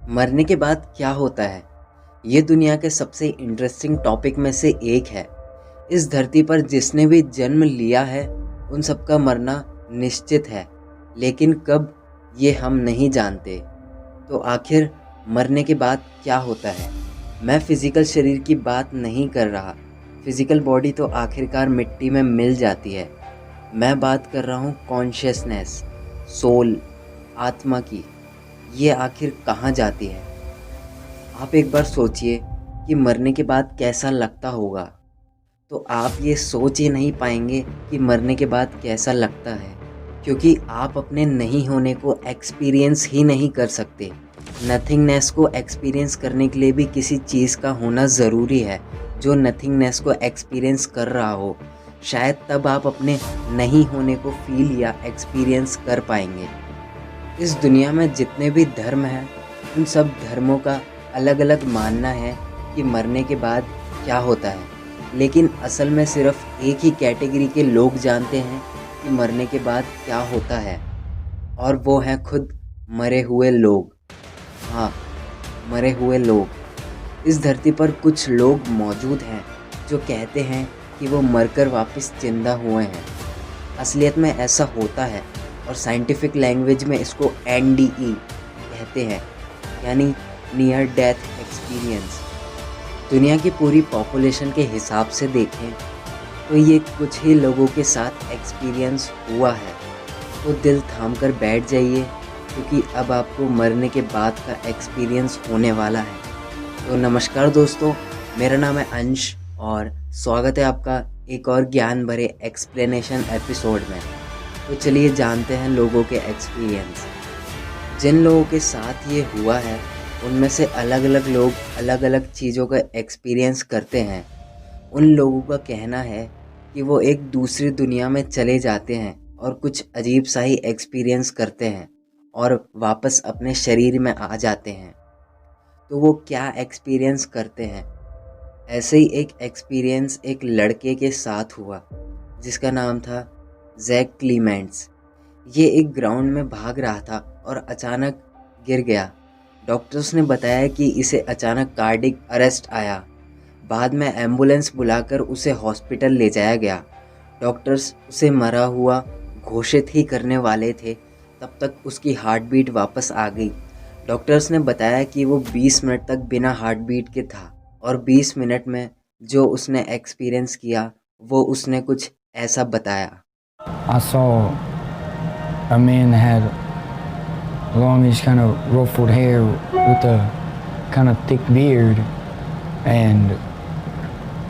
मरने के बाद क्या होता है? ये दुनिया के सबसे इंटरेस्टिंग टॉपिक में से एक है। इस धरती पर जिसने भी जन्म लिया है उन सबका मरना निश्चित है, लेकिन कब ये हम नहीं जानते। तो आखिर मरने के बाद क्या होता है? मैं फिजिकल शरीर की बात नहीं कर रहा। फिजिकल बॉडी तो आखिरकार मिट्टी में मिल जाती है। मैं बात कर रहा हूँ कॉन्शियसनेस, सोल, आत्मा की। ये आखिर कहाँ जाती है? आप एक बार सोचिए कि मरने के बाद कैसा लगता होगा। तो आप ये सोच ही नहीं पाएंगे कि मरने के बाद कैसा लगता है, क्योंकि आप अपने नहीं होने को एक्सपीरियंस ही नहीं कर सकते। नथिंगनेस को एक्सपीरियंस करने के लिए भी किसी चीज़ का होना ज़रूरी है जो नथिंगनेस को एक्सपीरियंस कर रहा हो। शायद तब आप अपने नहीं होने को फील या एक्सपीरियंस कर पाएंगे। इस दुनिया में जितने भी धर्म हैं उन सब धर्मों का अलग अलग मानना है कि मरने के बाद क्या होता है, लेकिन असल में सिर्फ एक ही कैटेगरी के लोग जानते हैं कि मरने के बाद क्या होता है, और वो हैं खुद मरे हुए लोग। हाँ, मरे हुए लोग। इस धरती पर कुछ लोग मौजूद हैं जो कहते हैं कि वो मरकर वापस जिंदा हुए हैं। असलियत में ऐसा होता है और साइंटिफिक लैंग्वेज में इसको NDE कहते हैं, यानी नियर डेथ एक्सपीरियंस। दुनिया की पूरी पॉपुलेशन के हिसाब से देखें तो ये कुछ ही लोगों के साथ एक्सपीरियंस हुआ है। तो दिल थाम कर बैठ जाइए, क्योंकि अब आपको मरने के बाद का एक्सपीरियंस होने वाला है। तो नमस्कार दोस्तों, मेरा नाम है अंश और स्वागत है आपका एक और ज्ञान भरे एक्सप्लेनेशन एपिसोड में। तो चलिए जानते हैं लोगों के एक्सपीरियंस। जिन लोगों के साथ ये हुआ है उनमें से अलग अलग लोग अलग अलग चीज़ों का एक्सपीरियंस करते हैं। उन लोगों का कहना है कि वो एक दूसरी दुनिया में चले जाते हैं और कुछ अजीब सा ही एक्सपीरियंस करते हैं और वापस अपने शरीर में आ जाते हैं। तो वो क्या एक्सपीरियंस करते हैं? ऐसे ही एक एक्सपीरियंस एक लड़के के साथ हुआ जिसका नाम था जैक क्लीमेंट्स। ये एक ग्राउंड में भाग रहा था और अचानक गिर गया। डॉक्टर्स ने बताया कि इसे अचानक कार्डिक अरेस्ट आया। बाद में एम्बुलेंस बुलाकर उसे हॉस्पिटल ले जाया गया। डॉक्टर्स उसे मरा हुआ घोषित ही करने वाले थे, तब तक उसकी हार्ट बीट वापस आ गई। डॉक्टर्स ने बताया कि वो 20 मिनट तक बिना हार्ट बीट के था और 20 मिनट में जो उसने एक्सपीरियंस किया वो उसने कुछ ऐसा बताया। I saw a man that had longish kind of ruffled hair with a kind of thick beard, and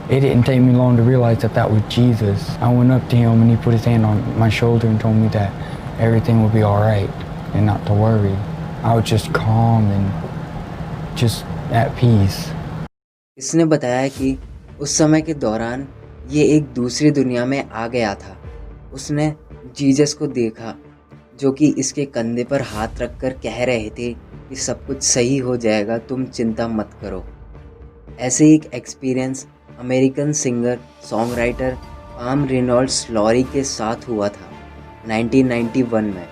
it didn't take me long to realize that that was Jesus. I went up to him and he put his hand on my shoulder and told me that everything would be all right and not to worry. I was just calm and just at peace. इसने बताया कि उस समय के दौरान ये एक दूसरी दुनिया में आ गया था। उसने जीसस को देखा जो कि इसके कंधे पर हाथ रखकर कह रहे थे कि सब कुछ सही हो जाएगा, तुम चिंता मत करो। ऐसे ही एक experience American singer songwriter Pam Reynolds Lowery के साथ हुआ था 1991 में।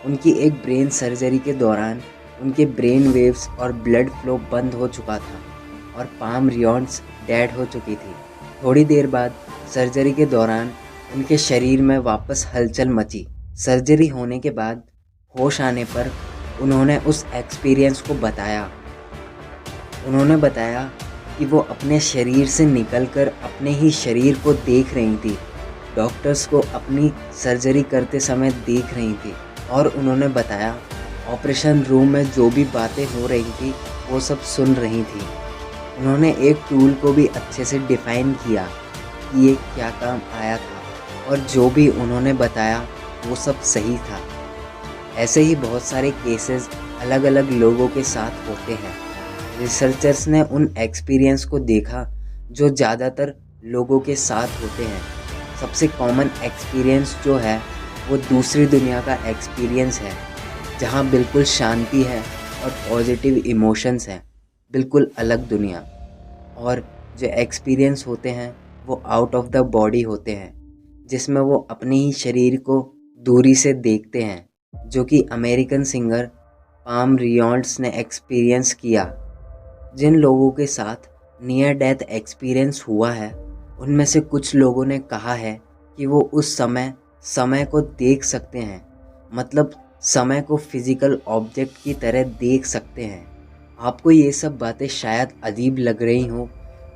उनकी एक ब्रेन सर्जरी के दौरान उनके ब्रेन वेव्स और ब्लड फ्लो बंद हो चुका था और पाम रियॉन्ड्स डेड हो चुकी थी। थोड़ी देर बाद सर्जरी के दौरान उनके शरीर में वापस हलचल मची। सर्जरी होने के बाद होश आने पर उन्होंने उस एक्सपीरियंस को बताया। उन्होंने बताया कि वो अपने शरीर से निकलकर अपने ही शरीर को देख रही थी। डॉक्टर्स को अपनी सर्जरी करते समय देख रही थी और उन्होंने बताया ऑपरेशन रूम में जो भी बातें हो रही थी वो सब सुन रही थी। उन्होंने एक टूल को भी अच्छे से डिफ़ाइन किया कि ये क्या काम आया था, और जो भी उन्होंने बताया वो सब सही था। ऐसे ही बहुत सारे केसेस अलग अलग लोगों के साथ होते हैं। रिसर्चर्स ने उन एक्सपीरियंस को देखा जो ज़्यादातर लोगों के साथ होते हैं। सबसे कॉमन एक्सपीरियंस जो है वो दूसरी दुनिया का एक्सपीरियंस है, जहाँ बिल्कुल शांति है और पॉजिटिव इमोशंस हैं, बिल्कुल अलग दुनिया। और जो एक्सपीरियंस होते हैं वो आउट ऑफ द बॉडी होते हैं, जिसमें वो अपने ही शरीर को दूरी से देखते हैं, जो कि अमेरिकन सिंगर पाम रियॉन्ट्स ने एक्सपीरियंस किया। जिन लोगों के साथ नियर डेथ एक्सपीरियंस हुआ है उनमें से कुछ लोगों ने कहा है कि वो उस समय को देख सकते हैं, मतलब समय को फिजिकल ऑब्जेक्ट की तरह देख सकते हैं। आपको ये सब बातें शायद अजीब लग रही हों,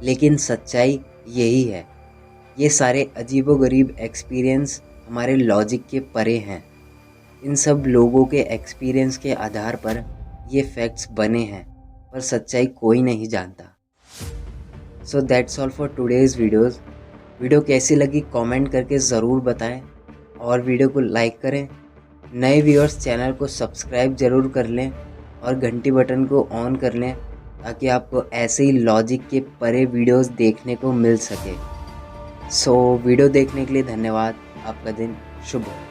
लेकिन सच्चाई यही है। ये सारे अजीबोगरीब एक्सपीरियंस हमारे लॉजिक के परे हैं। इन सब लोगों के एक्सपीरियंस के आधार पर ये फैक्ट्स बने हैं, पर सच्चाई कोई नहीं जानता। So that's all for today's video कैसी लगी कमेंट करके ज़रूर बताएं और वीडियो को लाइक करें। नए व्यूअर्स चैनल को सब्सक्राइब ज़रूर कर लें और घंटी बटन को ऑन कर लें ताकि आपको ऐसे ही लॉजिक के परे वीडियोस देखने को मिल सके। सो वीडियो देखने के लिए धन्यवाद। आपका दिन शुभ हो।